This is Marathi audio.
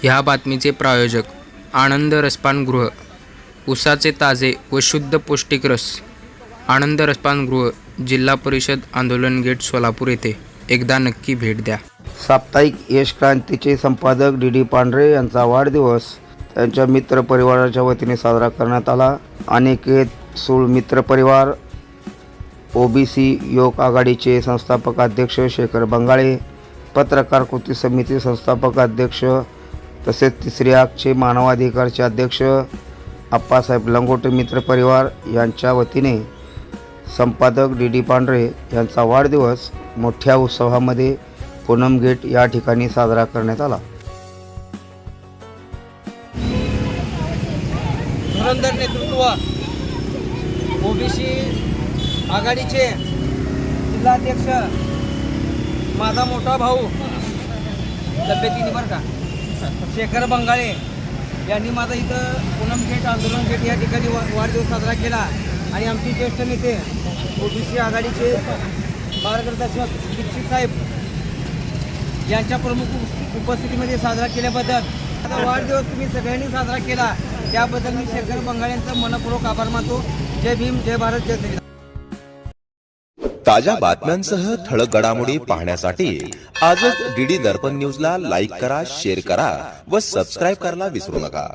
ह्या बातमीचे प्रायोजक आनंद रसपानगृह, ऊसाचे ताजे व शुद्ध पौष्टिक रस। आनंद रसपानगृह, जिल्हा परिषद आंदोलन गेट, सोलापूर येथे एकदा नक्की भेट द्या। साप्ताहिक यश क्रांतीचे संपादक डी डी पांढरे यांचा वाढदिवस त्यांच्या मित्र परिवाराच्या वतीने साजरा करण्यात आला। अनिकेत सूळ मित्र परिवार, ओबीसी युवक आघाडीचे संस्थापक अध्यक्ष शेखर बंगाळे, पत्रकार कृती समिती संस्थापक अध्यक्ष तसेच तिसरी आगचे मानवाधिकारचे अध्यक्ष आप्पासाहेब लंगोटे मित्र परिवार यांच्या वतीने संपादक डी डी पांढरे यांचा वाढदिवस मोठ्या उत्सवामध्ये पूनम गेट या ठिकाणी साजरा करण्यात आला। धुरंधर नेतृत्व ओबीसी आघाडीचे जिल्हाध्यक्ष माझा मोठा भाऊ तब्येतीने बरं का शेखर बंगाळे यांनी माझा इथं पूनम गेट आंदोलन गेट या ठिकाणी वाढदिवस साजरा केला। आणि आमचे ज्येष्ठ नेते ओबीसी आघाडीचे मार्गदर्शक दीक्षित साहेब यांच्या प्रमुख उपस्थितीमध्ये साजरा केल्याबद्दल आता वाढदिवस तुम्ही सगळ्यांनी साजरा केला त्याबद्दल मी शेखर बंगाळेंचा मनपूर्वक आभार मानतो। जय भीम, जय भारत, जय श्रीराम। ताज्या बातम्यांसह ठळक घडामोडी पाहण्यासाठी आजच डीडी दर्पण न्यूजला लाईक करा, शेअर करा व सबस्क्राईब करायला विसरू नका।